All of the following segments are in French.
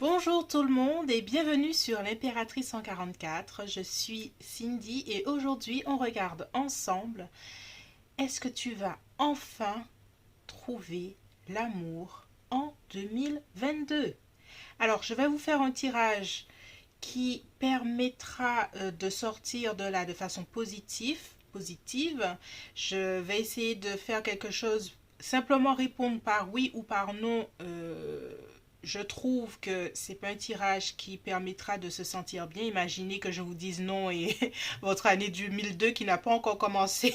Bonjour tout le monde et bienvenue sur l'Impératrice 144. Je suis Cindy et aujourd'hui on regarde ensemble. Est-ce que tu vas enfin trouver l'amour en 2022? Alors je vais vous faire un tirage qui permettra de sortir de là de façon positive. Je vais essayer de faire quelque chose, simplement répondre par oui ou par non. Je trouve que c'est pas un tirage qui permettra de se sentir bien. Imaginez que je vous dise non et votre année 2002 qui n'a pas encore commencé,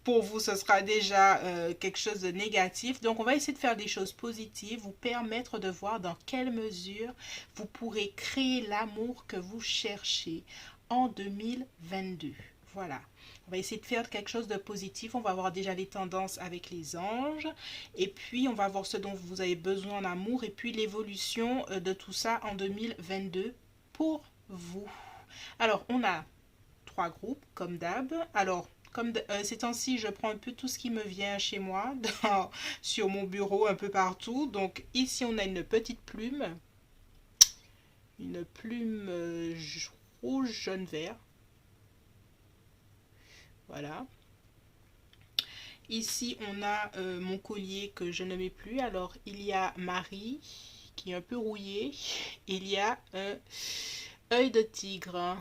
pour vous, ce sera déjà quelque chose de négatif. Donc, on va essayer de faire des choses positives, vous permettre de voir dans quelle mesure vous pourrez créer l'amour que vous cherchez en 2022. Voilà. On va essayer de faire quelque chose de positif. On va voir déjà les tendances avec les anges. Et puis, on va voir ce dont vous avez besoin en amour. Et puis, l'évolution de tout ça en 2022 pour vous. Alors, on a 3 groupes, comme d'hab. Alors, comme ces temps-ci, je prends un peu tout ce qui me vient chez moi, sur mon bureau, un peu partout. Donc, ici, on a une petite plume. Une plume rouge, jaune, vert. Voilà. Ici, on a mon collier que je ne mets plus. Alors, il y a Marie, qui est un peu rouillée. Il y a un œil de tigre.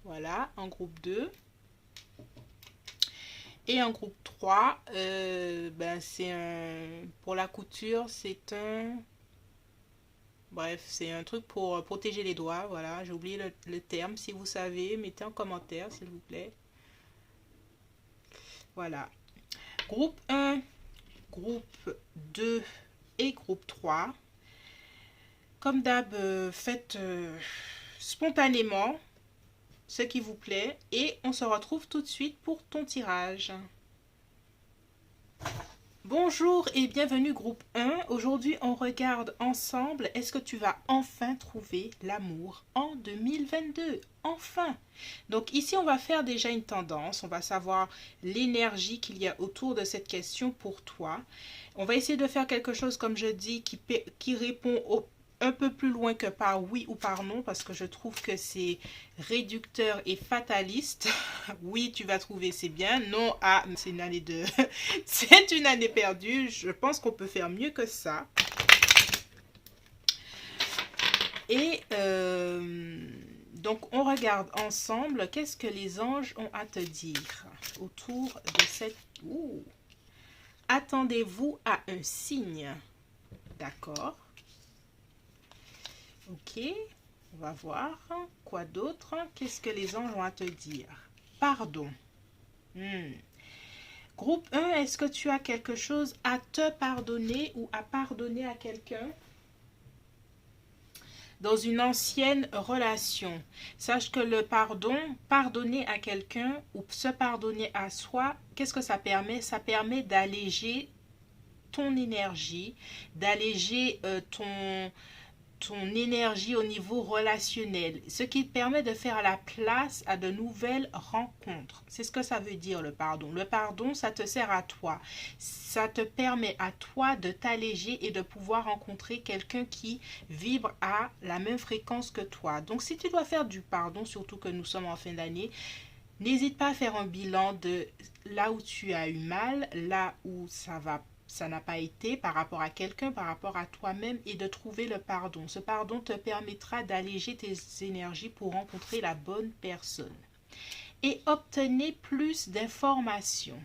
Voilà, en groupe 2. Et en groupe 3, c'est pour la couture, c'est un... Bref, c'est un truc pour protéger les doigts. Voilà, j'ai oublié le terme. Si vous savez, mettez en commentaire, s'il vous plaît. Voilà. Groupe 1, groupe 2 et groupe 3. Comme d'hab, faites spontanément ce qui vous plaît et on se retrouve tout de suite pour ton tirage. Bonjour et bienvenue groupe 1. Aujourd'hui, on regarde ensemble, est-ce que tu vas enfin trouver l'amour en 2022? Enfin! Donc ici, on va faire déjà une tendance. On va savoir l'énergie qu'il y a autour de cette question pour toi. On va essayer de faire quelque chose, comme je dis, qui répond un peu plus loin que par oui ou par non, parce que je trouve que c'est réducteur et fataliste. Oui, tu vas trouver, c'est bien. Non, ah, c'est une année de... c'est une année perdue. Je pense qu'on peut faire mieux que ça. Et donc, on regarde ensemble qu'est-ce que les anges ont à te dire autour de cette... Ouh. Attendez-vous à un signe. D'accord. Ok. On va voir. Quoi d'autre? Qu'est-ce que les anges ont à te dire? Pardon. Groupe 1, est-ce que tu as quelque chose à te pardonner ou à pardonner à quelqu'un dans une ancienne relation? Sache que le pardon, pardonner à quelqu'un ou se pardonner à soi, qu'est-ce que ça permet? Ça permet d'alléger ton énergie, d'alléger ton énergie au niveau relationnel, ce qui te permet de faire la place à de nouvelles rencontres. C'est ce que ça veut dire le pardon. Le pardon, ça te sert à toi. Ça te permet à toi de t'alléger et de pouvoir rencontrer quelqu'un qui vibre à la même fréquence que toi. Donc si tu dois faire du pardon, surtout que nous sommes en fin d'année, n'hésite pas à faire un bilan de là où tu as eu mal, là où ça n'a pas été par rapport à quelqu'un, par rapport à toi-même et de trouver le pardon. Ce pardon te permettra d'alléger tes énergies pour rencontrer la bonne personne. Et obtenez plus d'informations.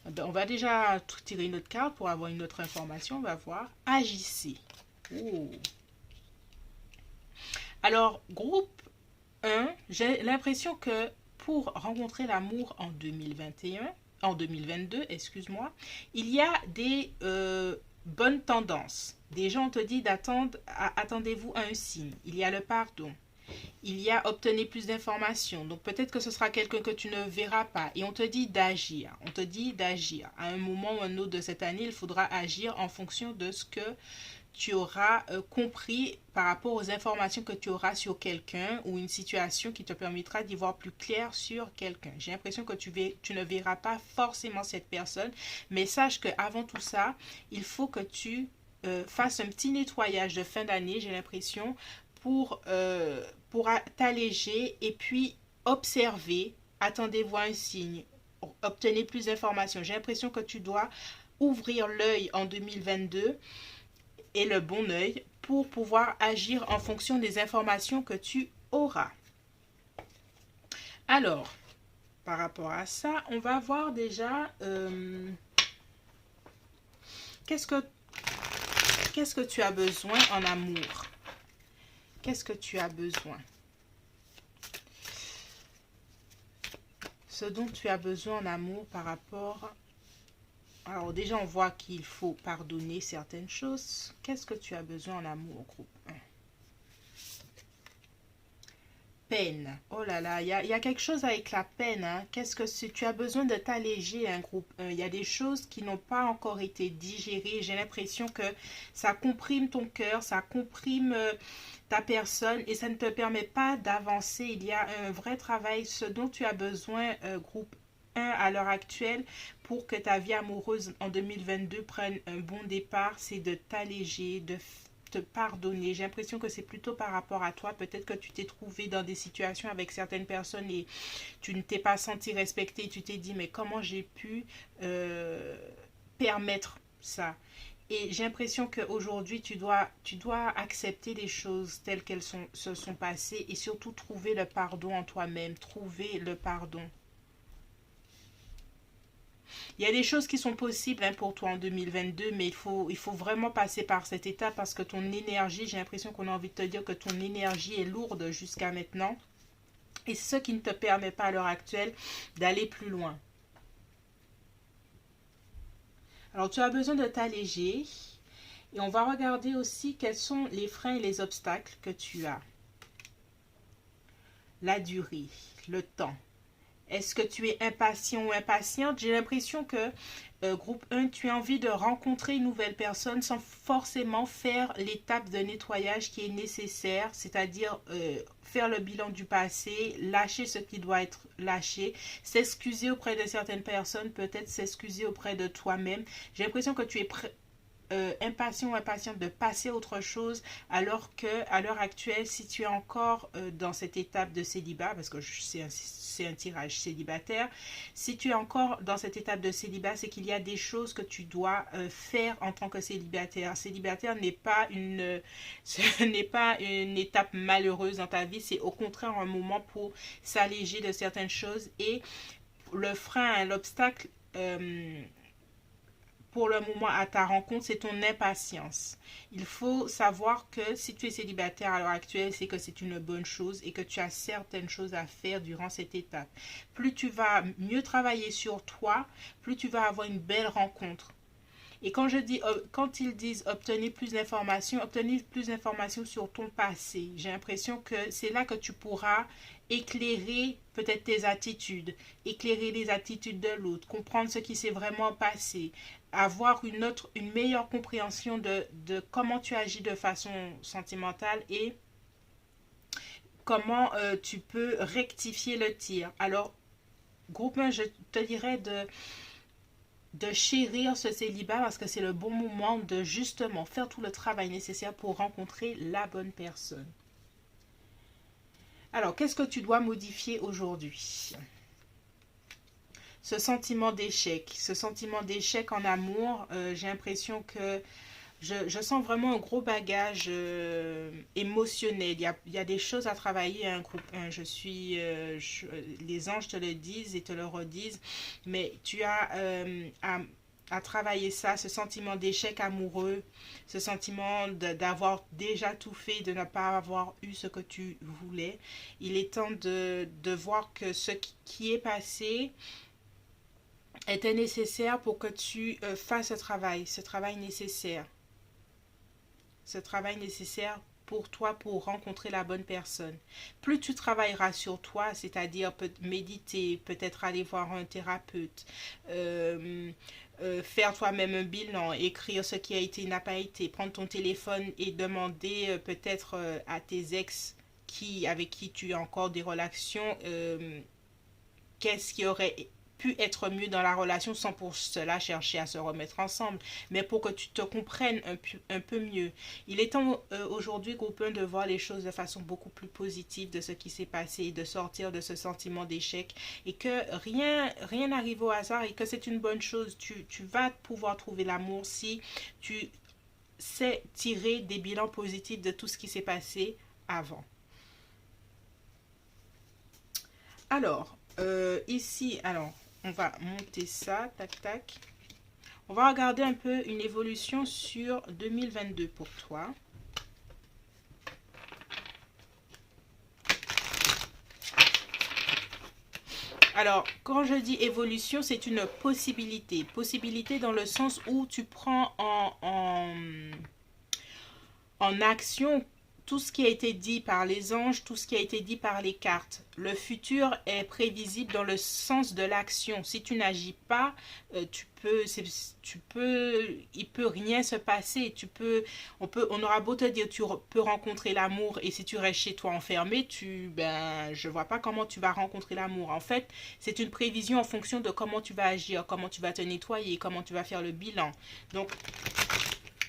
On va déjà tirer une autre carte pour avoir une autre information. On va voir. Agissez. Oh. Alors, groupe 1, j'ai l'impression que pour rencontrer l'amour en 2021, en 2022, excuse-moi, il y a des bonnes tendances. Des gens te disent attendez-vous à un signe. Il y a le pardon. Il y a obtenir plus d'informations. Donc peut-être que ce sera quelqu'un que tu ne verras pas. Et on te dit d'agir. On te dit d'agir. À un moment ou un autre de cette année, il faudra agir en fonction de ce que tu auras compris par rapport aux informations que tu auras sur quelqu'un ou une situation qui te permettra d'y voir plus clair sur quelqu'un. J'ai l'impression que tu ne verras pas forcément cette personne, mais sache qu'avant tout ça, il faut que tu fasses un petit nettoyage de fin d'année, j'ai l'impression, pour t'alléger et puis observer, attendez-vous à un signe, obtenez plus d'informations. J'ai l'impression que tu dois ouvrir l'œil en 2022 et le bon œil pour pouvoir agir en fonction des informations que tu auras. Alors, par rapport à ça, on va voir déjà qu'est-ce que tu as besoin en amour. Qu'est-ce que tu as besoin? Ce dont tu as besoin en amour par rapport... Alors déjà, on voit qu'il faut pardonner certaines choses. Qu'est-ce que tu as besoin en amour, groupe 1? Peine. Oh là là, il y a quelque chose avec la peine. Hein. Qu'est-ce que tu as besoin de t'alléger, un groupe 1? Il y a des choses qui n'ont pas encore été digérées. J'ai l'impression que ça comprime ton cœur, ça comprime ta personne et ça ne te permet pas d'avancer. Il y a un vrai travail, ce dont tu as besoin, groupe 1 à l'heure actuelle, pour que ta vie amoureuse en 2022 prenne un bon départ, c'est de t'alléger, de te pardonner. J'ai l'impression que c'est plutôt par rapport à toi. Peut-être que tu t'es trouvé dans des situations avec certaines personnes et tu ne t'es pas senti respecté. Tu t'es dit, mais comment j'ai pu permettre ça? Et j'ai l'impression qu'aujourd'hui, tu dois accepter les choses telles qu'elles se sont passées et surtout trouver le pardon en toi-même. Trouver le pardon. Il y a des choses qui sont possibles hein, pour toi en 2022, mais il faut vraiment passer par cette étape parce que ton énergie, j'ai l'impression qu'on a envie de te dire que ton énergie est lourde jusqu'à maintenant. Et c'est ce qui ne te permet pas à l'heure actuelle d'aller plus loin. Alors tu as besoin de t'alléger et on va regarder aussi quels sont les freins et les obstacles que tu as. La durée, le temps. Est-ce que tu es impatient ou impatiente? J'ai l'impression que, groupe 1, tu as envie de rencontrer une nouvelle personne sans forcément faire l'étape de nettoyage qui est nécessaire, c'est-à-dire faire le bilan du passé, lâcher ce qui doit être lâché, s'excuser auprès de certaines personnes, peut-être s'excuser auprès de toi-même. J'ai l'impression que tu es impatient ou impatiente de passer à autre chose, alors que à l'heure actuelle, si tu es encore dans cette étape de célibat, parce que c'est un tirage célibataire, si tu es encore dans cette étape de célibat, c'est qu'il y a des choses que tu dois faire en tant que célibataire. Célibataire n'est pas ce n'est pas une étape malheureuse dans ta vie, c'est au contraire un moment pour s'alléger de certaines choses et le frein, l'obstacle pour le moment à ta rencontre, c'est ton impatience. Il faut savoir que si tu es célibataire à l'heure actuelle, c'est que c'est une bonne chose et que tu as certaines choses à faire durant cette étape. Plus tu vas mieux travailler sur toi, plus tu vas avoir une belle rencontre. Et quand ils disent obtenez plus d'informations sur ton passé. J'ai l'impression que c'est là que tu pourras éclairer peut-être tes attitudes, éclairer les attitudes de l'autre, comprendre ce qui s'est vraiment passé, avoir une meilleure compréhension de comment tu agis de façon sentimentale et comment tu peux rectifier le tir. Alors, groupe 1, je te dirais de chérir ce célibat parce que c'est le bon moment de justement faire tout le travail nécessaire pour rencontrer la bonne personne. Alors, qu'est-ce que tu dois modifier aujourd'hui? Ce sentiment d'échec en amour, j'ai l'impression que je sens vraiment un gros bagage émotionnel. Il y a des choses à travailler, un groupe 1. Les anges te le disent et te le redisent, mais tu as à travailler ça, ce sentiment d'échec amoureux, ce sentiment d'avoir déjà tout fait, de ne pas avoir eu ce que tu voulais. Il est temps de voir que ce qui est passé était nécessaire pour que tu fasses ce travail nécessaire. Ce travail nécessaire pour toi pour rencontrer la bonne personne. Plus tu travailleras sur toi, c'est-à-dire méditer, peut-être aller voir un thérapeute, faire toi-même un bilan, écrire ce qui a été, n'a pas été, prendre ton téléphone et demander peut-être à tes ex avec qui tu as encore des relations, qu'est-ce qui aurait pu être mieux dans la relation sans pour cela chercher à se remettre ensemble, mais pour que tu te comprennes un peu mieux. Il est temps aujourd'hui, groupe 1, de voir les choses de façon beaucoup plus positive de ce qui s'est passé et de sortir de ce sentiment d'échec et que rien n'arrive au hasard et que c'est une bonne chose. Tu vas pouvoir trouver l'amour si tu sais tirer des bilans positifs de tout ce qui s'est passé avant. Alors, ici, alors, on va monter ça, tac, tac. On va regarder un peu une évolution sur 2022 pour toi. Alors, quand je dis évolution, c'est une possibilité. Possibilité dans le sens où tu prends en action tout ce qui a été dit par les anges, tout ce qui a été dit par les cartes. Le futur est prévisible dans le sens de l'action. Si tu n'agis pas, il peut rien se passer. On aura beau te dire tu peux rencontrer l'amour et si tu restes chez toi enfermé, je vois pas comment tu vas rencontrer l'amour. En fait, c'est une prévision en fonction de comment tu vas agir, comment tu vas te nettoyer, comment tu vas faire le bilan. Donc,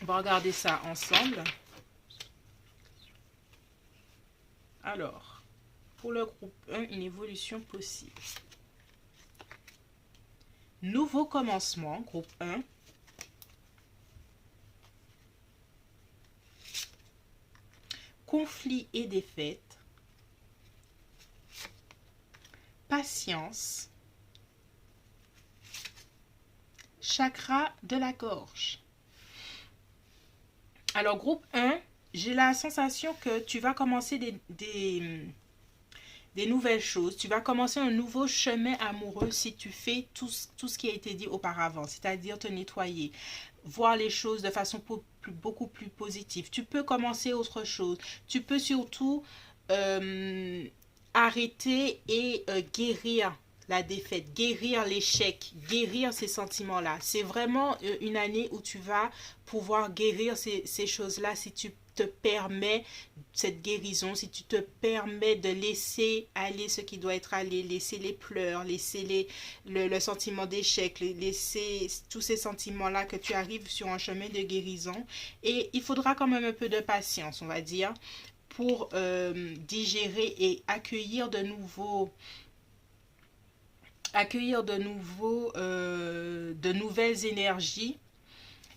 on va regarder ça ensemble. Alors, pour le groupe 1, une évolution possible. Nouveau commencement, groupe 1. Conflit et défaite. Patience. Chakra de la gorge. Alors, groupe 1, j'ai la sensation que tu vas commencer des nouvelles choses. Tu vas commencer un nouveau chemin amoureux si tu fais tout ce qui a été dit auparavant, c'est-à-dire te nettoyer, voir les choses de façon beaucoup plus positive. Tu peux commencer autre chose. Tu peux surtout arrêter et guérir la défaite, guérir l'échec, guérir ces sentiments-là. C'est vraiment une année où tu vas pouvoir guérir ces choses-là si tu te permets cette guérison, si tu te permets de laisser aller ce qui doit être allé, laisser les pleurs, laisser le sentiment d'échec, laisser tous ces sentiments-là, que tu arrives sur un chemin de guérison. Et il faudra quand même un peu de patience, on va dire, pour digérer et accueillir de nouvelles énergies.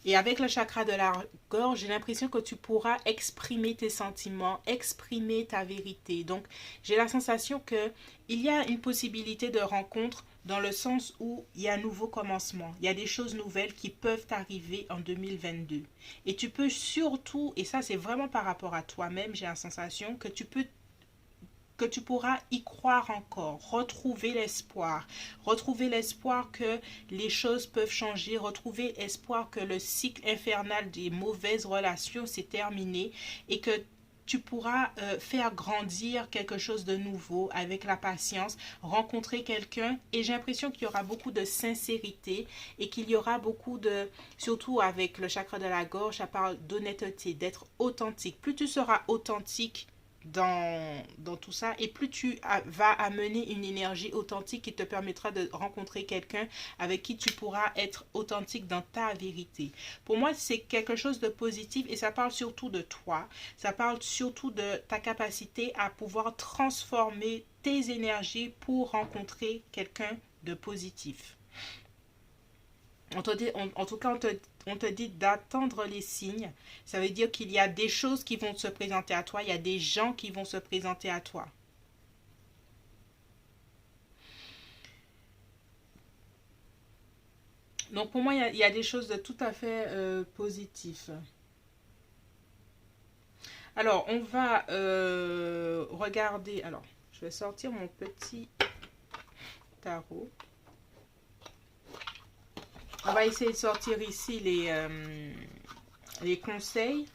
Et avec le chakra de la gorge, j'ai l'impression que tu pourras exprimer tes sentiments, exprimer ta vérité. Donc, j'ai la sensation qu'il y a une possibilité de rencontre dans le sens où il y a un nouveau commencement. Il y a des choses nouvelles qui peuvent arriver en 2022. Et tu peux surtout, et ça c'est vraiment par rapport à toi-même, j'ai la sensation que tu pourras y croire encore, retrouver l'espoir que les choses peuvent changer, retrouver l'espoir que le cycle infernal des mauvaises relations s'est terminé et que tu pourras faire grandir quelque chose de nouveau avec la patience, rencontrer quelqu'un et j'ai l'impression qu'il y aura beaucoup de sincérité et qu'il y aura beaucoup surtout avec le chakra de la gorge, ça parle d'honnêteté, d'être authentique. Plus tu seras authentique dans tout ça et plus tu vas amener une énergie authentique qui te permettra de rencontrer quelqu'un avec qui tu pourras être authentique dans ta vérité. Pour moi, c'est quelque chose de positif et ça parle surtout de toi. Ça parle surtout de ta capacité à pouvoir transformer tes énergies pour rencontrer quelqu'un de positif. En tout cas, on te dit d'attendre les signes. Ça veut dire qu'il y a des choses qui vont se présenter à toi. Il y a des gens qui vont se présenter à toi. Donc pour moi, il y a des choses de tout à fait positives. Alors, on va regarder. Alors, je vais sortir mon petit tarot. On va essayer de sortir ici les conseils.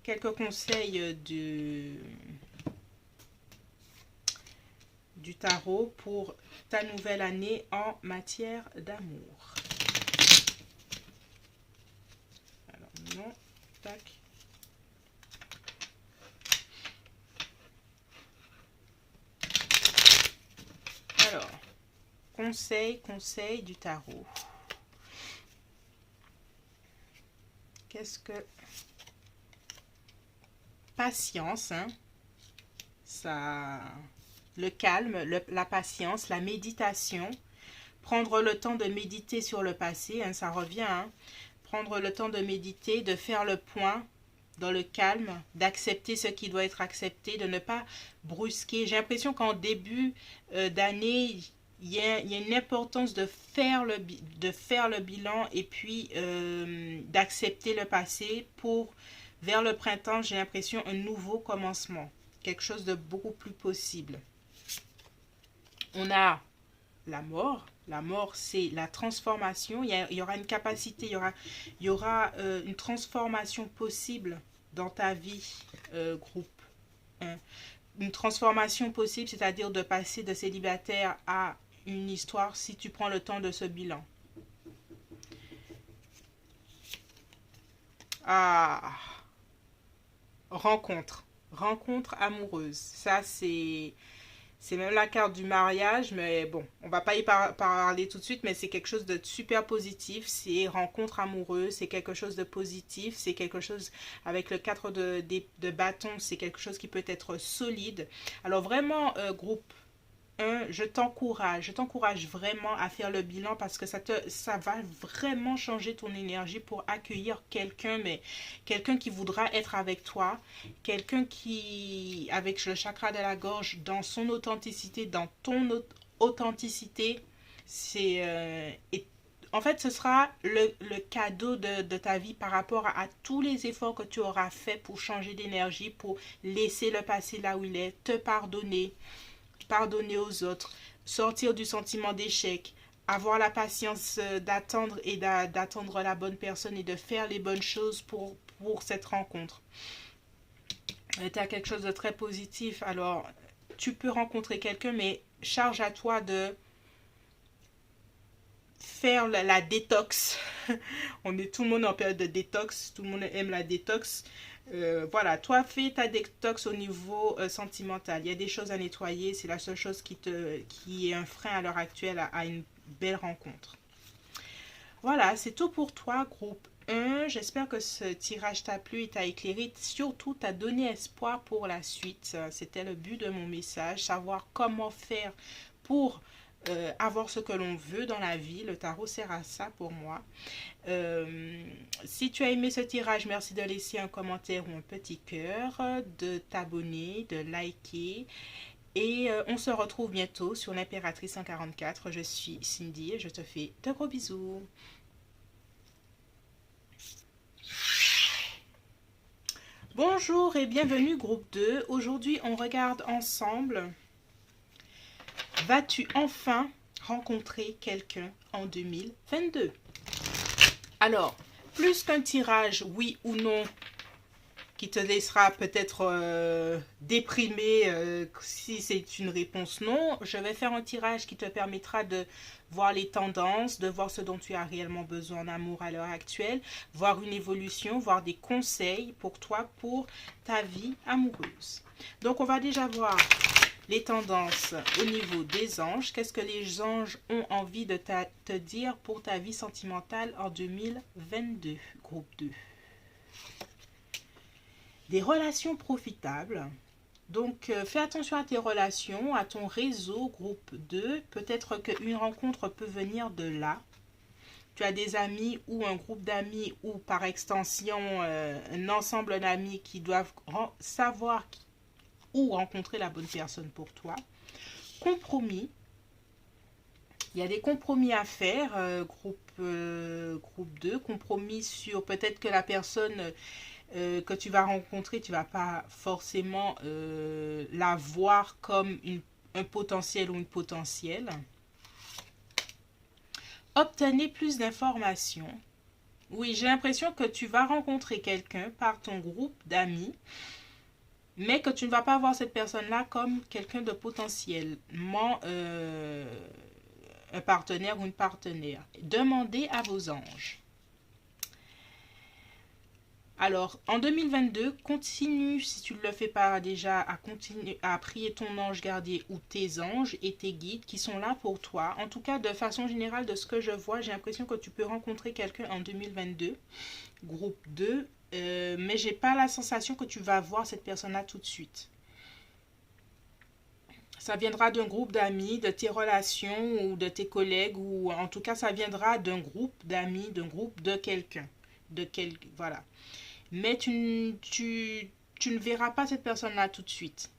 Quelques conseils du tarot pour ta nouvelle année en matière d'amour. Alors, non, tac. conseil du tarot. Qu'est-ce que... Patience, hein? Ça... Le calme, la patience, la méditation. Prendre le temps de méditer sur le passé, hein, ça revient, hein? Prendre le temps de méditer, de faire le point dans le calme, d'accepter ce qui doit être accepté, de ne pas brusquer. J'ai l'impression qu'en début d'année, il y a une importance de faire le bilan et puis d'accepter le passé pour, vers le printemps, j'ai l'impression, un nouveau commencement. Quelque chose de beaucoup plus possible. On a la mort. La mort, c'est la transformation. Il y aura une capacité, il y aura une transformation possible dans ta vie, groupe 1. Une transformation possible, c'est-à-dire de passer de célibataire à une histoire si tu prends le temps de ce bilan. Ah, rencontre amoureuse. Ça, c'est même la carte du mariage, mais bon, on va pas y parler tout de suite, mais c'est quelque chose de super positif. C'est rencontre amoureuse, c'est quelque chose de positif, c'est quelque chose avec le 4 de bâton, c'est quelque chose qui peut être solide. Alors vraiment, groupe 1, je t'encourage vraiment à faire le bilan parce que ça va vraiment changer ton énergie pour accueillir quelqu'un, mais quelqu'un qui voudra être avec toi, quelqu'un qui, avec le chakra de la gorge, dans son authenticité, dans ton authenticité, en fait, ce sera le cadeau de ta vie par rapport à tous les efforts que tu auras fait pour changer d'énergie, pour laisser le passé là où il est, te pardonner aux autres, sortir du sentiment d'échec, avoir la patience d'attendre et d'attendre la bonne personne et de faire les bonnes choses pour cette rencontre. Tu as quelque chose de très positif, alors tu peux rencontrer quelqu'un, mais charge à toi de faire la détox. Tout le monde est en période de détox, tout le monde aime la détox. Voilà, toi fais ta détox au niveau sentimental. Il y a des choses à nettoyer, c'est la seule chose qui est un frein à l'heure actuelle à une belle rencontre. Voilà, c'est tout pour toi, groupe 1. J'espère que ce tirage t'a plu et t'a éclairé. Surtout, t'a donné espoir pour la suite. C'était le but de mon message, savoir comment faire pour avoir ce que l'on veut dans la vie. Le tarot sert à ça pour moi. Si tu as aimé ce tirage, merci de laisser un commentaire ou un petit cœur, de t'abonner, de liker. Et on se retrouve bientôt sur l'Impératrice 144. Je suis Cindy et je te fais de gros bisous. Bonjour et bienvenue groupe 2. Aujourd'hui, on regarde ensemble. Vas-tu enfin rencontrer quelqu'un en 2022? Alors, plus qu'un tirage oui ou non qui te laissera peut-être déprimé si c'est une réponse non, je vais faire un tirage qui te permettra de voir les tendances, de voir ce dont tu as réellement besoin en amour à l'heure actuelle, voir une évolution, voir des conseils pour toi, pour ta vie amoureuse. Donc, on va déjà voir les tendances au niveau des anges. Qu'est-ce que les anges ont envie de te dire pour ta vie sentimentale en 2022, groupe 2. Des relations profitables. Donc, fais attention à tes relations, à ton réseau, groupe 2. Peut-être qu'une rencontre peut venir de là. Tu as des amis ou un groupe d'amis ou par extension un ensemble d'amis qui doivent savoir où rencontrer la bonne personne pour toi. Compromis. Il y a des compromis à faire, groupe 2. Compromis sur peut-être que la personne que tu vas rencontrer, tu ne vas pas forcément la voir comme un potentiel ou une potentielle. Obtenez plus d'informations. Oui, j'ai l'impression que tu vas rencontrer quelqu'un par ton groupe d'amis, mais que tu ne vas pas voir cette personne-là comme quelqu'un de potentiellement un partenaire ou une partenaire. Demandez à vos anges. Alors, en 2022, continue, si tu ne le fais pas déjà, à continuer à prier ton ange gardien ou tes anges et tes guides qui sont là pour toi. En tout cas, de façon générale, de ce que je vois, j'ai l'impression que tu peux rencontrer quelqu'un en 2022, groupe 2, mais j'ai pas la sensation que tu vas voir cette personne-là tout de suite. Ça viendra d'un groupe d'amis, de tes relations ou de tes collègues, ou en tout cas, ça viendra d'un groupe d'amis, d'un groupe de quelqu'un. Voilà. Mais tu ne verras pas cette personne-là tout de suite.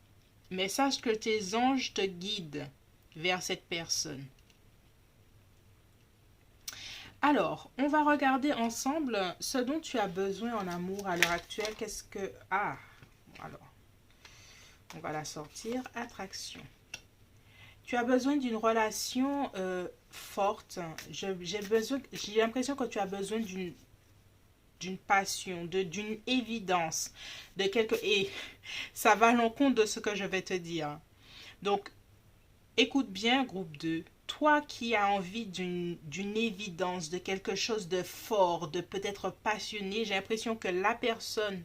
Mais sache que tes anges te guident vers cette personne. Alors, on va regarder ensemble ce dont tu as besoin en amour à l'heure actuelle. Qu'est-ce que... Ah, alors, on va la sortir. Attraction. Tu as besoin d'une relation forte. J'ai l'impression que tu as besoin d'une passion, d'une évidence, de quelque... Et ça va à l'encontre de ce que je vais te dire. Donc, écoute bien, groupe 2. Toi qui as envie d'une évidence, de quelque chose de fort, de peut-être passionné, j'ai l'impression que la personne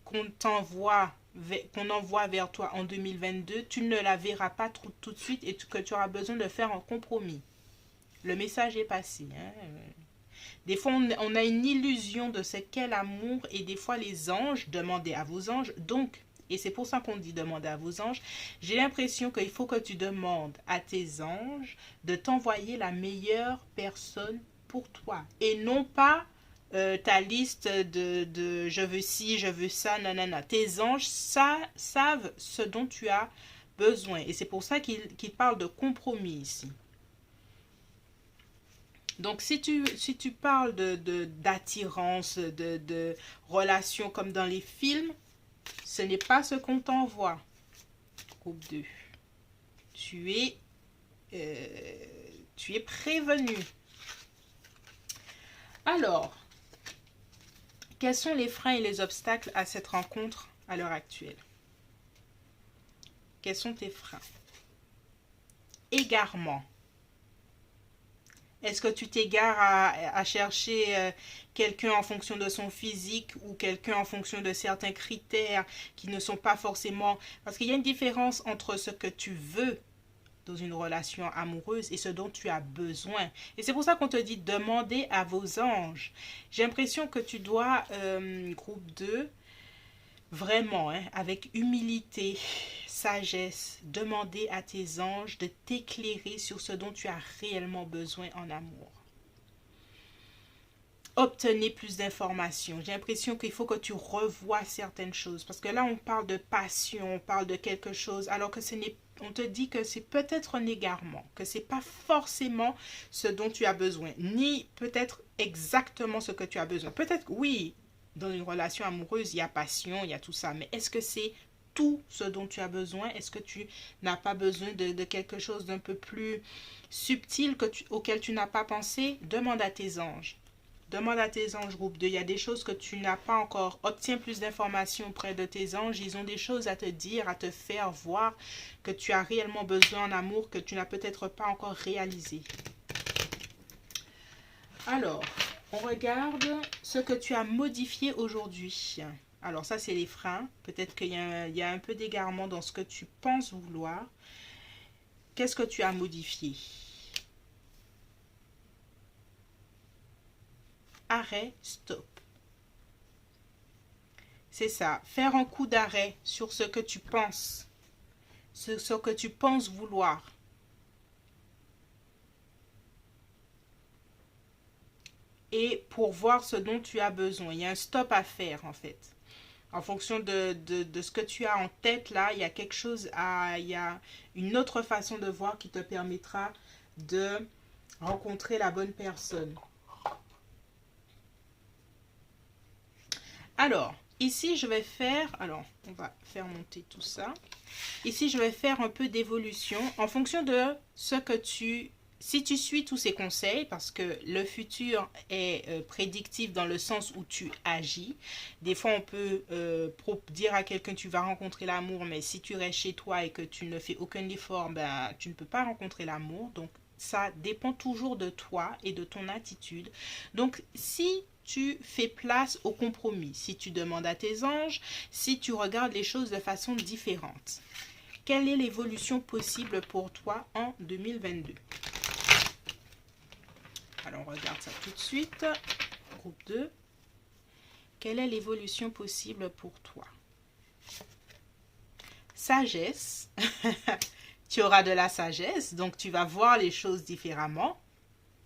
qu'on envoie vers toi en 2022, tu ne la verras pas tout de suite et que tu auras besoin de faire un compromis. Le message est passé. Hein? Des fois, on a une illusion de ce qu'est l'amour et des fois, les anges, demandez à vos anges. Donc, et c'est pour ça qu'on dit demander à vos anges, j'ai l'impression qu'il faut que tu demandes à tes anges de t'envoyer la meilleure personne pour toi. Et non pas ta liste de je veux ci, je veux ça, nanana. Tes anges savent ce dont tu as besoin. Et c'est pour ça qu'ils parlent de compromis ici. Donc, si tu parles d'attirance, de relations comme dans les films, ce n'est pas ce qu'on t'envoie. Groupe 2. Tu es prévenu. Alors, quels sont les freins et les obstacles à cette rencontre à l'heure actuelle? Quels sont tes freins? Égarement. Est-ce que tu t'égares à chercher quelqu'un en fonction de son physique ou quelqu'un en fonction de certains critères qui ne sont pas forcément... Parce qu'il y a une différence entre ce que tu veux dans une relation amoureuse et ce dont tu as besoin. Et c'est pour ça qu'on te dit demander à vos anges. J'ai l'impression que tu dois, groupe 2, vraiment, hein, avec humilité, sagesse, demander à tes anges de t'éclairer sur ce dont tu as réellement besoin en amour. Obtenez plus d'informations. J'ai l'impression qu'il faut que tu revoies certaines choses. Parce que là, on parle de passion, on parle de quelque chose, alors que on te dit que c'est peut-être un égarement, que ce n'est pas forcément ce dont tu as besoin, ni peut-être exactement ce que tu as besoin. Peut-être, oui, dans une relation amoureuse, il y a passion, il y a tout ça, mais est-ce que c'est tout ce dont tu as besoin? Est-ce que tu n'as pas besoin de quelque chose d'un peu plus subtil auquel tu n'as pas pensé? Demande à tes anges. Demande à tes anges, groupe 2. Il y a des choses que tu n'as pas encore. Obtiens plus d'informations auprès de tes anges. Ils ont des choses à te dire, à te faire voir que tu as réellement besoin en amour, que tu n'as peut-être pas encore réalisé. Alors, on regarde ce que tu as modifié aujourd'hui. Alors ça, c'est les freins. Peut-être qu'il y a un peu d'égarement dans ce que tu penses vouloir. Qu'est-ce que tu as modifié? Arrêt, stop. C'est ça. Faire un coup d'arrêt sur ce que tu penses. Sur ce que tu penses vouloir. Et pour voir ce dont tu as besoin. Il y a un stop à faire en fait. En fonction de ce que tu as en tête là, il y a quelque chose il y a une autre façon de voir qui te permettra de rencontrer la bonne personne. Alors, ici je vais faire, alors on va faire monter tout ça. Ici je vais faire un peu d'évolution en fonction de ce que si tu suis tous ces conseils, parce que le futur est prédictif dans le sens où tu agis. Des fois, on peut dire à quelqu'un tu vas rencontrer l'amour, mais si tu restes chez toi et que tu ne fais aucun effort, ben, tu ne peux pas rencontrer l'amour. Donc, ça dépend toujours de toi et de ton attitude. Donc, si tu fais place au compromis, si tu demandes à tes anges, si tu regardes les choses de façon différente. Quelle est l'évolution possible pour toi en 2022? Alors, on regarde ça tout de suite. Groupe 2. Quelle est l'évolution possible pour toi? Sagesse. Tu auras de la sagesse, donc tu vas voir les choses différemment.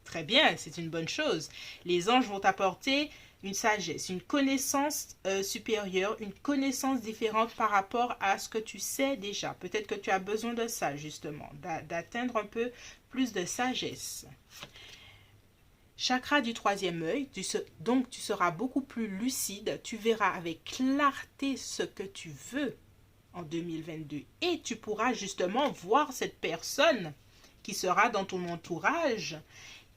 Très bien, c'est une bonne chose. Les anges vont t'apporter une sagesse, une connaissance supérieure, une connaissance différente par rapport à ce que tu sais déjà. Peut-être que tu as besoin de ça, justement, d'atteindre un peu plus de sagesse. Chakra du troisième œil, donc tu seras beaucoup plus lucide, tu verras avec clarté ce que tu veux en 2022 et tu pourras justement voir cette personne qui sera dans ton entourage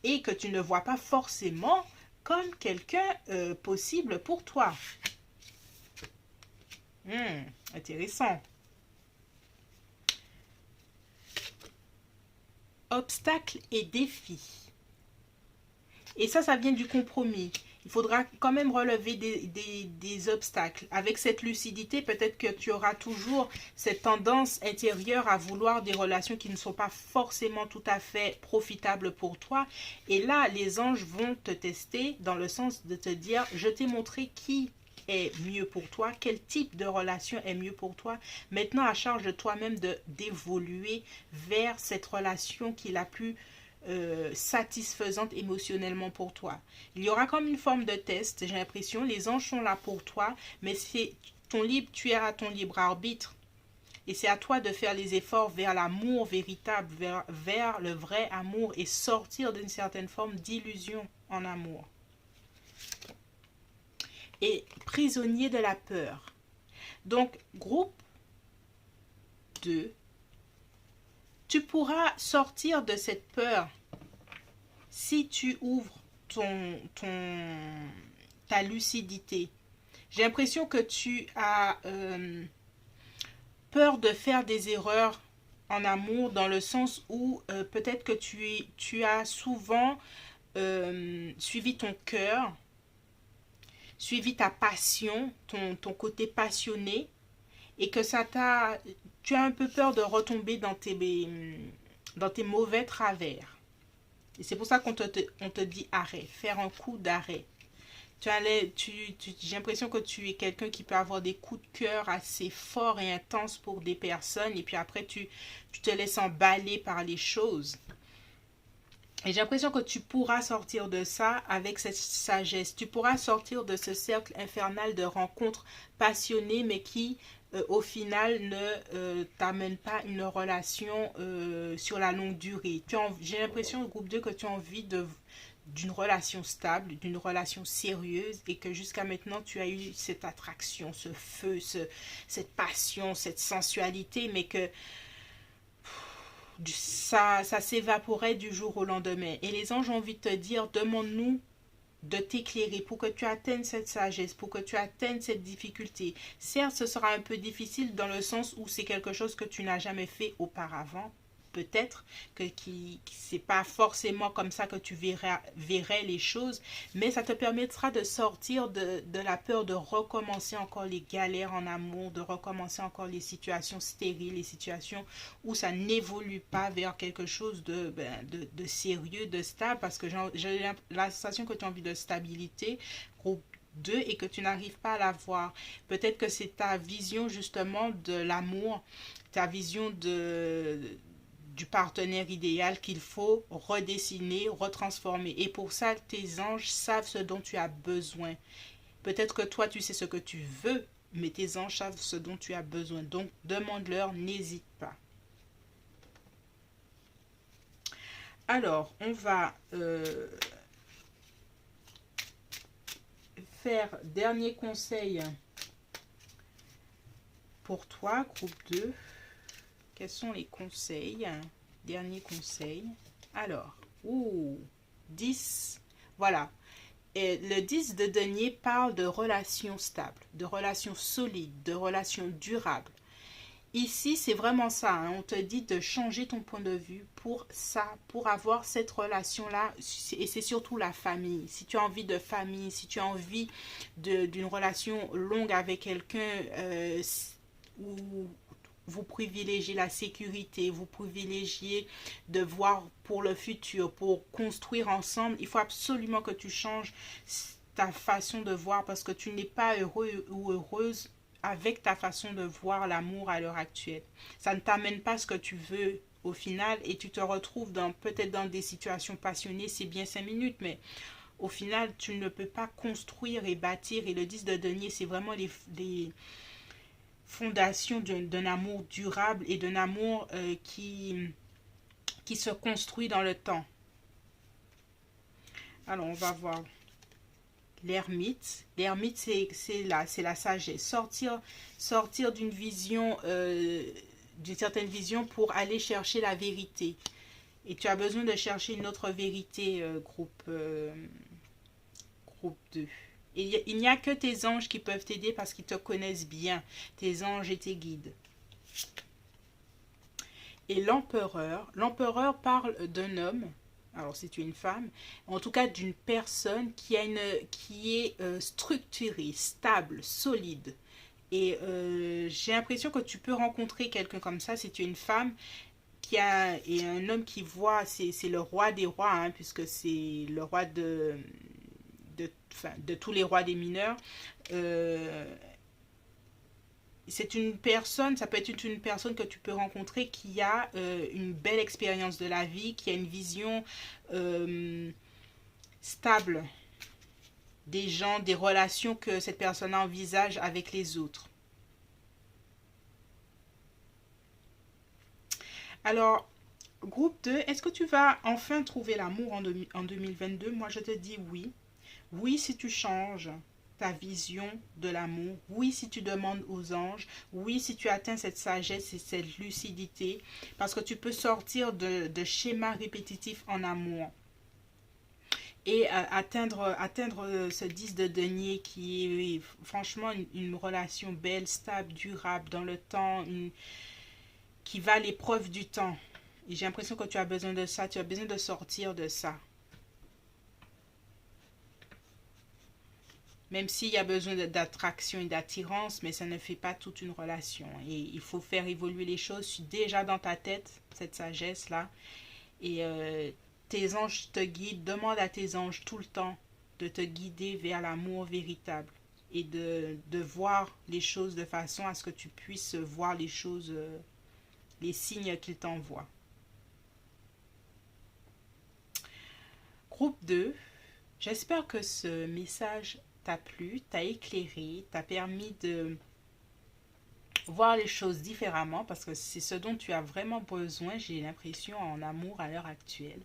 et que tu ne vois pas forcément comme quelqu'un possible pour toi. Intéressant. Obstacles et défis. Et ça vient du compromis. Il faudra quand même relever des obstacles. Avec cette lucidité, peut-être que tu auras toujours cette tendance intérieure à vouloir des relations qui ne sont pas forcément tout à fait profitables pour toi. Et là, les anges vont te tester dans le sens de te dire, je t'ai montré qui est mieux pour toi, quel type de relation est mieux pour toi. Maintenant, à charge de toi-même d'évoluer vers cette relation qui est la plus satisfaisante émotionnellement pour toi. Il y aura comme une forme de test, j'ai l'impression. Les anges sont là pour toi, mais c'est ton libre, tu es à ton libre arbitre. Et c'est à toi de faire les efforts vers l'amour véritable, vers le vrai amour et sortir d'une certaine forme d'illusion en amour. Et prisonnier de la peur. Donc, groupe 2, tu pourras sortir de cette peur si tu ouvres ta lucidité. J'ai l'impression que tu as peur de faire des erreurs en amour dans le sens où peut-être que tu as souvent suivi ton cœur, suivi ta passion, ton côté passionné et que tu as un peu peur de retomber dans tes mauvais travers. Et c'est pour ça qu'on te dit arrêt, faire un coup d'arrêt. J'ai l'impression que tu es quelqu'un qui peut avoir des coups de cœur assez forts et intenses pour des personnes et puis après tu te laisses emballer par les choses. Et j'ai l'impression que tu pourras sortir de ça avec cette sagesse. Tu pourras sortir de ce cercle infernal de rencontres passionnées mais qui au final ne t'amène pas une relation sur la longue durée. J'ai l'impression, groupe 2, que tu as envie d'une relation stable, d'une relation sérieuse et que jusqu'à maintenant tu as eu cette attraction, ce feu, cette passion, cette sensualité, mais que ça s'évaporait du jour au lendemain. Et les anges ont envie de te dire, demande-nous de t'éclairer pour que tu atteignes cette sagesse, pour que tu atteignes cette difficulté. Certes, ce sera un peu difficile dans le sens où c'est quelque chose que tu n'as jamais fait auparavant. Peut-être que c'est pas forcément comme ça que tu verrais les choses, mais ça te permettra de sortir de la peur de recommencer encore les galères en amour, de recommencer encore les situations stériles, les situations où ça n'évolue pas vers quelque chose de sérieux, de stable, parce que j'ai la sensation que tu as envie de stabilité, groupe 2, et que tu n'arrives pas à l'avoir. Peut-être que c'est ta vision justement de l'amour, ta vision du partenaire idéal qu'il faut redessiner, retransformer. Et pour ça, tes anges savent ce dont tu as besoin. Peut-être que toi, tu sais ce que tu veux, mais tes anges savent ce dont tu as besoin. Donc, demande-leur, n'hésite pas. Alors, on va faire dernier conseil pour toi, groupe 2. Quels sont les conseils? Dernier conseil. Alors, 10. Voilà. Et le 10 de denier parle de relations stables, de relations solides, de relations durables. Ici, c'est vraiment ça, hein. On te dit de changer ton point de vue pour ça, pour avoir cette relation-là. Et c'est surtout la famille. Si tu as envie de famille, si tu as envie d'une relation longue avec quelqu'un où vous privilégiez la sécurité, vous privilégiez de voir pour le futur, pour construire ensemble, il faut absolument que tu changes ta façon de voir parce que tu n'es pas heureux ou heureuse avec ta façon de voir l'amour à l'heure actuelle. Ça ne t'amène pas ce que tu veux au final et tu te retrouves peut-être dans des situations passionnées, c'est bien 5 minutes, mais au final, tu ne peux pas construire et bâtir. Et le 10 de denier, c'est vraiment les fondations d'un amour durable et d'un amour qui se construit dans le temps. Alors, on va voir l'ermite. L'ermite, c'est la sagesse. Sortir d'une vision, d'une certaine vision pour aller chercher la vérité. Et tu as besoin de chercher une autre vérité, groupe 2. Et il n'y a que tes anges qui peuvent t'aider parce qu'ils te connaissent bien, tes anges et tes guides. Et l'empereur parle d'un homme, alors si tu es une femme, en tout cas d'une personne qui est structurée, stable, solide. Et j'ai l'impression que tu peux rencontrer quelqu'un comme ça si tu es une femme et un homme qui voit, c'est le roi des rois, hein, puisque c'est le roi de tous les rois des mineurs. C'est une personne, ça peut être une personne que tu peux rencontrer qui a une belle expérience de la vie, qui a une vision stable des gens, des relations que cette personne envisage avec les autres. Alors, groupe 2, est-ce que tu vas enfin trouver l'amour en 2022? Moi, je te dis oui. Oui, si tu changes ta vision de l'amour. Oui, si tu demandes aux anges. Oui, si tu atteins cette sagesse et cette lucidité. Parce que tu peux sortir de schémas répétitifs en amour. Et atteindre ce 10 de denier qui est franchement une relation belle, stable, durable dans le temps, qui va à l'épreuve du temps. Et j'ai l'impression que tu as besoin de ça, tu as besoin de sortir de ça. Même s'il y a besoin d'attraction et d'attirance, mais ça ne fait pas toute une relation. Et il faut faire évoluer les choses déjà dans ta tête, cette sagesse-là. Et tes anges te guident, demande à tes anges tout le temps de te guider vers l'amour véritable. Et de voir les choses de façon à ce que tu puisses voir les choses, les signes qu'ils t'envoient. Groupe 2, j'espère que ce message t'a plu, t'a éclairé, t'a permis de voir les choses différemment parce que c'est ce dont tu as vraiment besoin, j'ai l'impression, en amour à l'heure actuelle.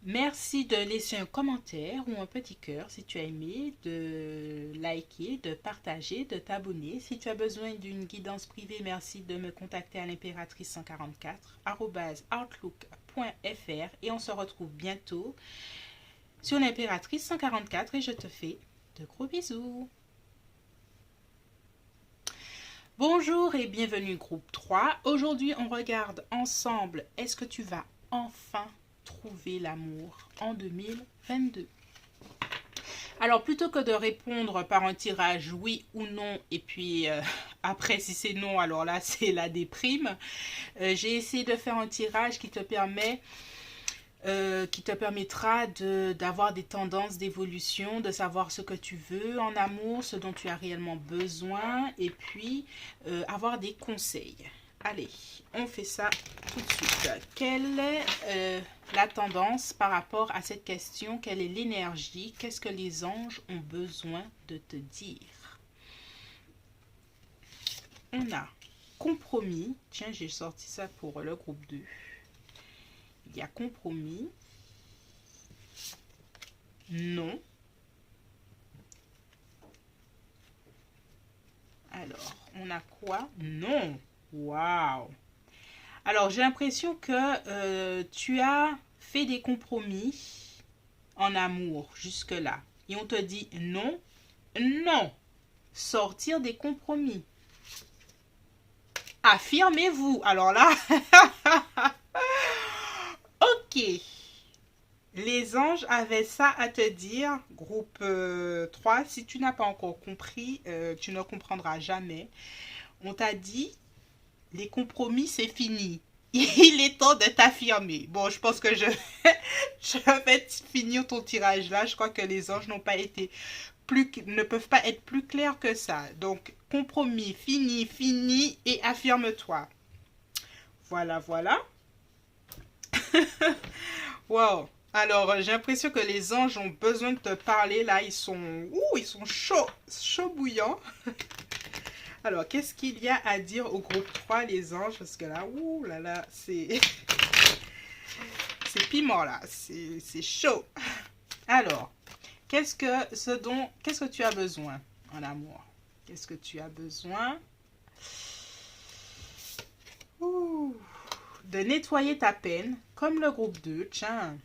Merci de laisser un commentaire ou un petit cœur si tu as aimé, de liker, de partager, de t'abonner. Si tu as besoin d'une guidance privée, merci de me contacter à l'impératrice144@outlook.fr et on se retrouve bientôt sur l'impératrice 144 et je te fais de gros bisous. Bonjour et bienvenue groupe 3. Aujourd'hui, on regarde ensemble, est-ce que tu vas enfin trouver l'amour en 2022? Alors, plutôt que de répondre par un tirage oui ou non, et puis après, si c'est non, alors là, c'est la déprime, j'ai essayé de faire un tirage qui te permettra d'avoir des tendances d'évolution, de savoir ce que tu veux en amour, ce dont tu as réellement besoin, et puis avoir des conseils. Allez, on fait ça tout de suite. Quelle est la tendance par rapport à cette question? Quelle est l'énergie? Qu'est-ce que les anges ont besoin de te dire? On a compromis. Tiens, j'ai sorti ça pour le groupe 2. Il y a compromis. Non. Alors, on a quoi? Non. Waouh. Alors, j'ai l'impression que tu as fait des compromis en amour jusque-là. Et on te dit non, non. Sortir des compromis. Affirmez-vous. Alors là, ok. Les anges avaient ça à te dire, groupe 3. Si tu n'as pas encore compris, tu ne comprendras jamais. On t'a dit, les compromis, c'est fini. Il est temps de t'affirmer. Bon, je pense que je vais finir ton tirage là. Je crois que les anges n'ont pas été ne peuvent pas être plus clairs que ça. Donc, compromis, fini, fini et affirme-toi. Voilà, voilà. Wow. Alors, j'ai l'impression que les anges ont besoin de te parler. Là, ils sont chauds, chauds bouillants. Alors, qu'est-ce qu'il y a à dire au groupe 3, les anges? Parce que là, ouh là là, c'est piment là, c'est chaud. Alors, qu'est-ce que tu as besoin en amour? Qu'est-ce que tu as besoin? Ouh, de nettoyer ta peine, comme le groupe 2, tiens.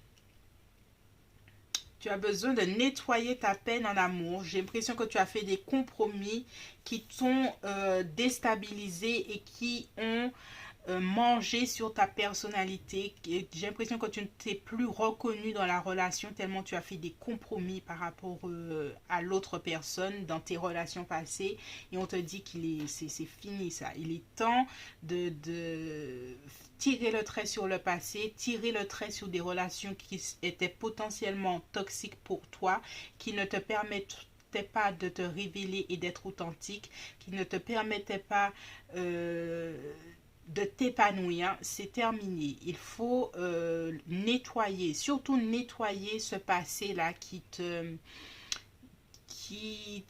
Tu as besoin de nettoyer ta peine en amour. J'ai l'impression que tu as fait des compromis qui t'ont déstabilisé et qui ont mangé sur ta personnalité. J'ai l'impression que tu ne t'es plus reconnu dans la relation tellement tu as fait des compromis par rapport à l'autre personne dans tes relations passées. Et on te dit c'est fini ça. Il est temps de tirer le trait sur le passé, tirer le trait sur des relations qui étaient potentiellement toxiques pour toi, qui ne te permettaient pas de te révéler et d'être authentique, qui ne te permettaient pas de t'épanouir. C'est terminé. Il faut nettoyer, surtout nettoyer ce passé-là tu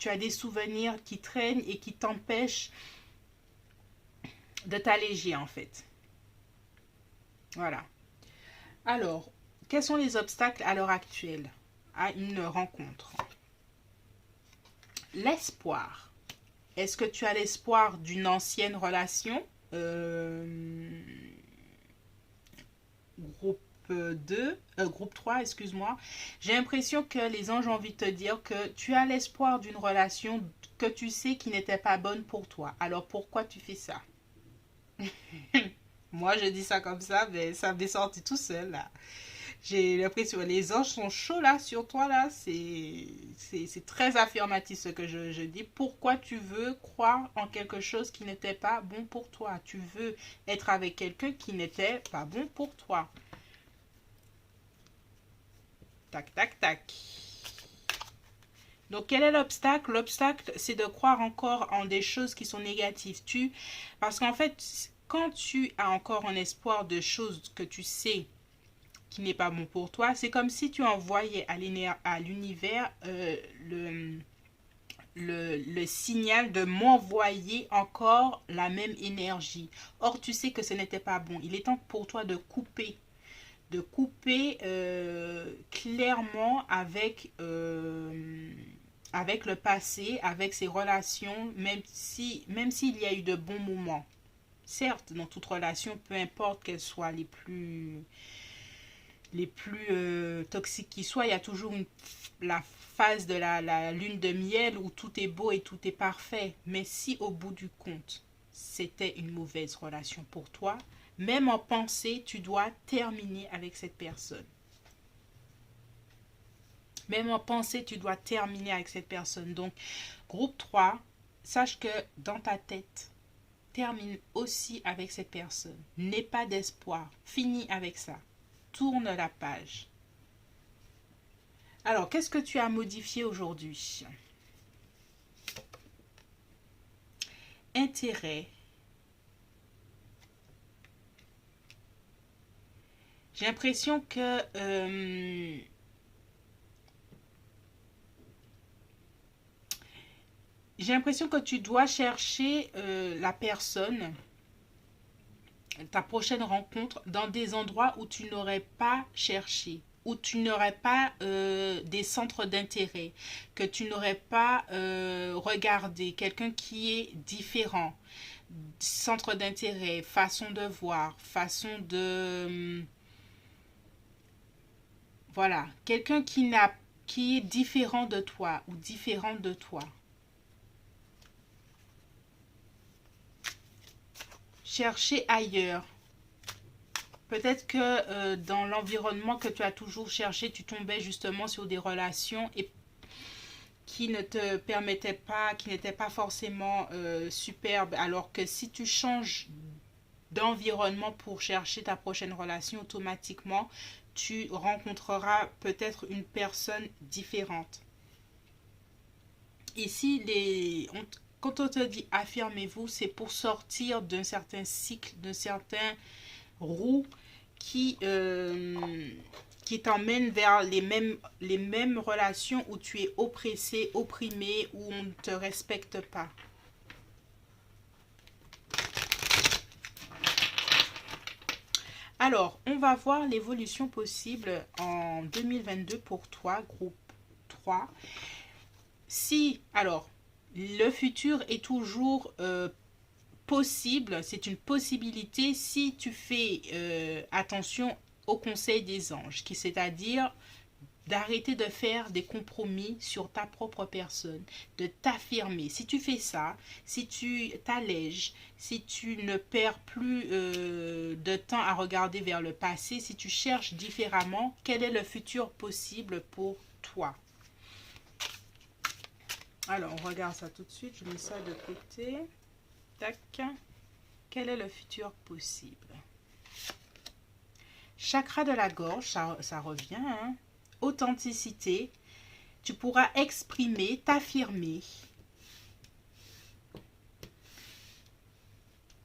as des souvenirs qui traînent et qui t'empêchent de t'alléger en fait. Voilà. Alors, quels sont les obstacles à l'heure actuelle à une rencontre? L'espoir. Est-ce que tu as l'espoir d'une ancienne relation? Groupe 2, groupe 3, excuse-moi. J'ai l'impression que les anges ont envie de te dire que tu as l'espoir d'une relation que tu sais qui n'était pas bonne pour toi. Alors pourquoi tu fais ça? Moi, je dis ça comme ça, mais ça m'est sorti tout seul, là. J'ai l'impression, les anges sont chauds, là, sur toi, là. C'est très affirmatif, ce que je dis. Pourquoi tu veux croire en quelque chose qui n'était pas bon pour toi? Tu veux être avec quelqu'un qui n'était pas bon pour toi. Tac, tac, tac. Donc, quel est l'obstacle? L'obstacle, c'est de croire encore en des choses qui sont négatives. Parce qu'en fait, quand tu as encore un espoir de choses que tu sais qui n'est pas bon pour toi, c'est comme si tu envoyais à l'univers le signal de m'envoyer encore la même énergie. Or, tu sais que ce n'était pas bon. Il est temps pour toi de couper clairement avec le passé, avec ses relations, même s'il y a eu de bons moments. Certes, dans toute relation, peu importe qu'elles soient les plus toxiques qui soient, il y a toujours la phase de la lune de miel où tout est beau et tout est parfait. Mais si au bout du compte, c'était une mauvaise relation pour toi, même en pensée, tu dois terminer avec cette personne. Même en pensée, tu dois terminer avec cette personne. Donc, groupe 3, sache que dans ta tête, termine aussi avec cette personne. N'aie pas d'espoir. Finis avec ça. Tourne la page. Alors, qu'est-ce que tu as modifié aujourd'hui? Intérêt. J'ai l'impression que tu dois chercher la personne, ta prochaine rencontre, dans des endroits où tu n'aurais pas cherché, où tu n'aurais pas des centres d'intérêt, que tu n'aurais pas regardé, quelqu'un qui est différent, centre d'intérêt, façon de voir, façon de... voilà, quelqu'un qui est différent de toi ou différente de toi. chercher ailleurs. Peut-être que dans l'environnement que tu as toujours cherché, tu tombais justement sur des relations et qui ne te permettaient pas, qui n'étaient pas forcément superbes. Alors que si tu changes d'environnement pour chercher ta prochaine relation, automatiquement, tu rencontreras peut-être une personne différente. Ici, quand on te dit affirmez-vous, c'est pour sortir d'un certain cycle, d'un certain roue qui t'emmène vers les mêmes relations où tu es oppressé, opprimé, où on ne te respecte pas. Alors, on va voir l'évolution possible en 2022 pour toi, groupe 3. Alors, le futur est toujours possible, c'est une possibilité si tu fais attention au conseil des anges, c'est-à-dire d'arrêter de faire des compromis sur ta propre personne, de t'affirmer. Si tu fais ça, si tu t'allèges, si tu ne perds plus de temps à regarder vers le passé, si tu cherches différemment, quel est le futur possible pour toi? Alors, on regarde ça tout de suite. Je mets ça de côté. Tac. Quel est le futur possible? Chakra de la gorge, ça revient, hein? Authenticité, tu pourras exprimer, t'affirmer.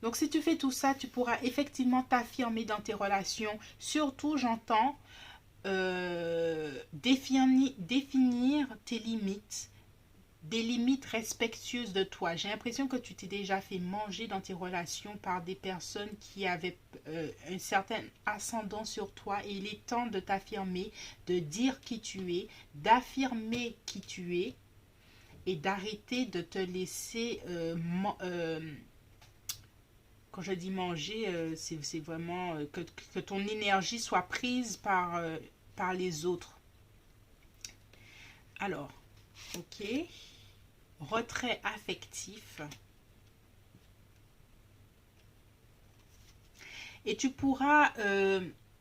Donc si tu fais tout ça, tu pourras effectivement t'affirmer dans tes relations. Surtout, j'entends définir tes limites, des limites respectueuses de toi. J'ai l'impression que tu t'es déjà fait manger dans tes relations par des personnes qui avaient un certain ascendant sur toi et il est temps de t'affirmer, de dire qui tu es, d'affirmer qui tu es et d'arrêter de te laisser quand je dis manger, c'est vraiment que ton énergie soit prise par les autres. Alors, ok. Retrait affectif. Et tu pourras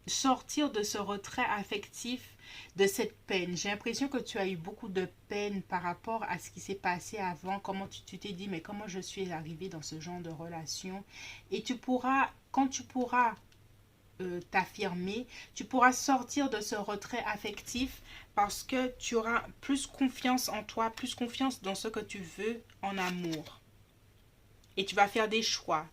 sortir de ce retrait affectif, de cette peine. J'ai l'impression que tu as eu beaucoup de peine par rapport à ce qui s'est passé avant. Comment tu t'es dit, mais comment je suis arrivée dans ce genre de relation? Et tu pourras, quand tu pourras t'affirmer, tu pourras sortir de ce retrait affectif parce que tu auras plus confiance en toi, plus confiance dans ce que tu veux en amour. Et tu vas faire des choix.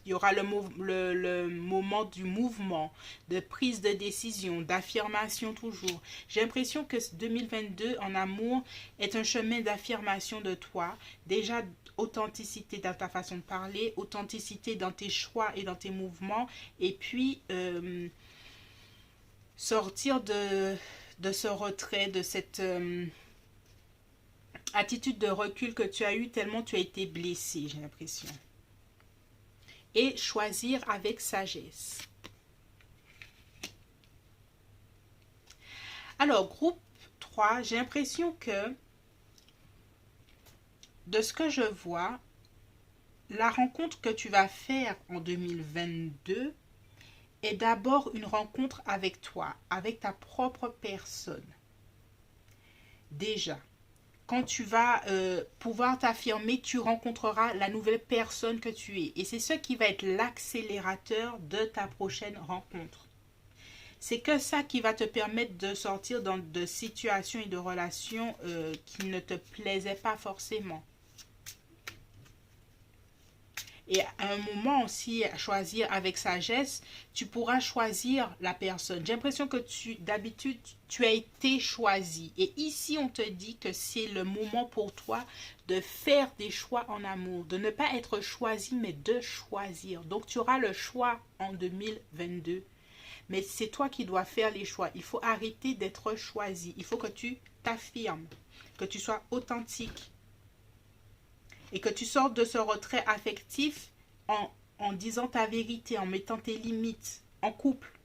Il y aura le moment du mouvement, de prise de décision, d'affirmation toujours. J'ai l'impression que 2022 en amour est un chemin d'affirmation de toi. Déjà, authenticité dans ta façon de parler, authenticité dans tes choix et dans tes mouvements. Et puis, sortir de ce retrait, de cette attitude de recul que tu as eu tellement tu as été blessé, j'ai l'impression. Et choisir avec sagesse. Alors, groupe 3, j'ai l'impression que de ce que je vois, la rencontre que tu vas faire en 2022 est d'abord une rencontre avec toi, avec ta propre personne. Déjà. Quand tu vas pouvoir t'affirmer, tu rencontreras la nouvelle personne que tu es. Et c'est ce qui va être l'accélérateur de ta prochaine rencontre. C'est que ça qui va te permettre de sortir de situations et de relations qui ne te plaisaient pas forcément. Et à un moment aussi, choisir avec sagesse, tu pourras choisir la personne. J'ai l'impression que d'habitude, tu as été choisi. Et ici, on te dit que c'est le moment pour toi de faire des choix en amour. De ne pas être choisi, mais de choisir. Donc, tu auras le choix en 2022. Mais c'est toi qui dois faire les choix. Il faut arrêter d'être choisi. Il faut que tu t'affirmes, que tu sois authentique. Et que tu sortes de ce retrait affectif en disant ta vérité, en mettant tes limites, en couple.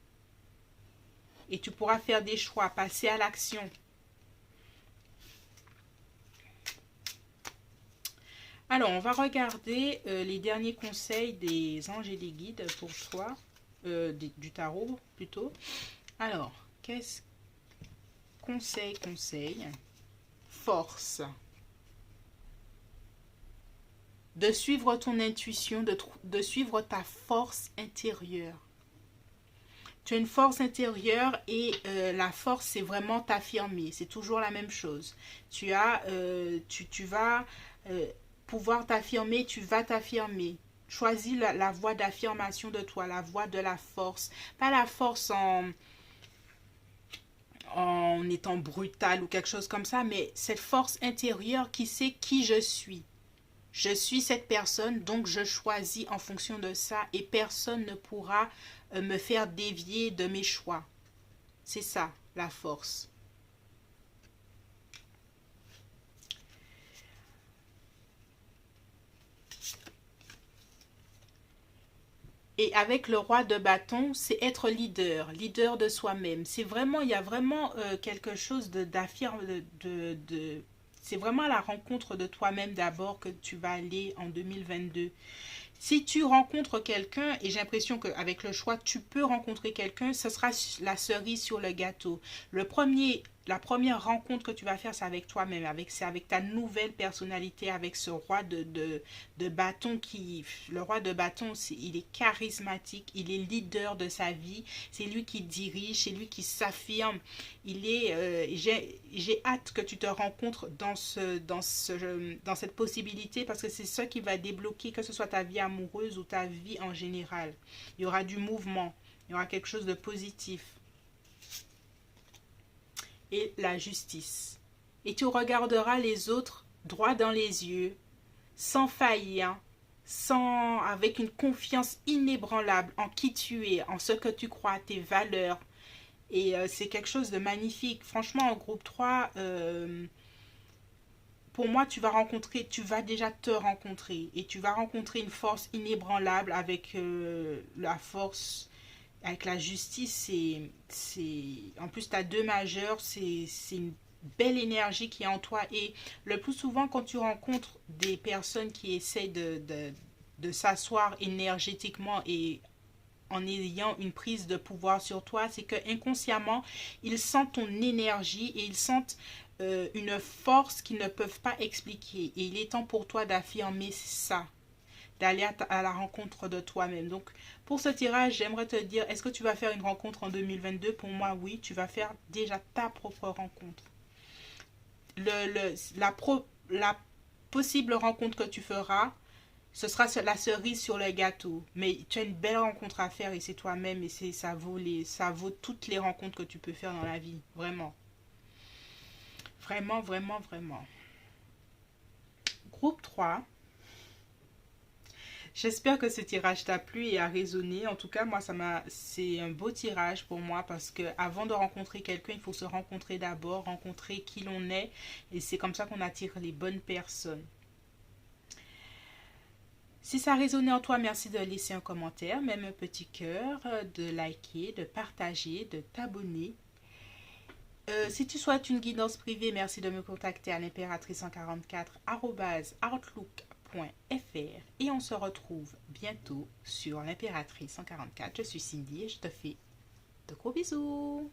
Et tu pourras faire des choix, passer à l'action. Alors, on va regarder les derniers conseils des anges et des guides pour toi, du tarot plutôt. Alors, qu'est-ce conseil, force, de suivre ton intuition, de suivre ta force intérieure. Tu as une force intérieure et la force, c'est vraiment t'affirmer. C'est toujours la même chose. Tu vas pouvoir t'affirmer, tu vas t'affirmer. Choisis la voie d'affirmation de toi, la voie de la force. Pas la force en étant brutal ou quelque chose comme ça, mais cette force intérieure qui sait qui je suis. Je suis cette personne, donc je choisis en fonction de ça et personne ne pourra me faire dévier de mes choix. C'est ça, la force. Et avec le roi de bâton, c'est être leader, leader de soi-même. C'est vraiment, il y a vraiment quelque chose d'affirmer, c'est vraiment à la rencontre de toi-même d'abord que tu vas aller en 2022. Si tu rencontres quelqu'un, et j'ai l'impression qu'avec le choix, tu peux rencontrer quelqu'un, ce sera la cerise sur le gâteau. La première rencontre que tu vas faire, c'est avec toi-même, c'est avec ta nouvelle personnalité, avec ce roi de bâton le roi de bâton, il est charismatique, il est leader de sa vie, c'est lui qui dirige, c'est lui qui s'affirme. J'ai hâte que tu te rencontres dans cette possibilité parce que c'est ça qui va débloquer, que ce soit ta vie amoureuse ou ta vie en général. Il y aura du mouvement, il y aura quelque chose de positif. Et la justice. Et tu regarderas les autres droit dans les yeux, sans faillir, avec une confiance inébranlable en qui tu es, en ce que tu crois, tes valeurs. Et c'est quelque chose de magnifique. Franchement, en groupe 3, pour moi, tu vas déjà te rencontrer. Et tu vas rencontrer une force inébranlable avec la force, avec la justice. En plus, tu as deux majeurs, c'est une belle énergie qui est en toi. Et le plus souvent, quand tu rencontres des personnes qui essaient de s'asseoir énergétiquement et en ayant une prise de pouvoir sur toi, c'est que inconsciemment, ils sentent ton énergie et ils sentent une force qu'ils ne peuvent pas expliquer. Et il est temps pour toi d'affirmer ça, d'aller à la rencontre de toi-même. Donc, pour ce tirage, j'aimerais te dire, est-ce que tu vas faire une rencontre en 2022? Pour moi, oui, tu vas faire déjà ta propre rencontre. La possible rencontre que tu feras, ce sera la cerise sur le gâteau. Mais tu as une belle rencontre à faire et c'est toi-même et ça vaut toutes les rencontres que tu peux faire dans la vie. Vraiment. Vraiment, vraiment, vraiment. Groupe 3. J'espère que ce tirage t'a plu et a résonné. En tout cas, moi, c'est un beau tirage pour moi parce que avant de rencontrer quelqu'un, il faut se rencontrer d'abord, rencontrer qui l'on est et c'est comme ça qu'on attire les bonnes personnes. Si ça a résonné en toi, merci de laisser un commentaire, même un petit cœur, de liker, de partager, de t'abonner. Si tu souhaites une guidance privée, merci de me contacter à l'impératrice144@outlook.fr et on se retrouve bientôt sur l'impératrice 144. Je suis Cindy et je te fais de gros bisous.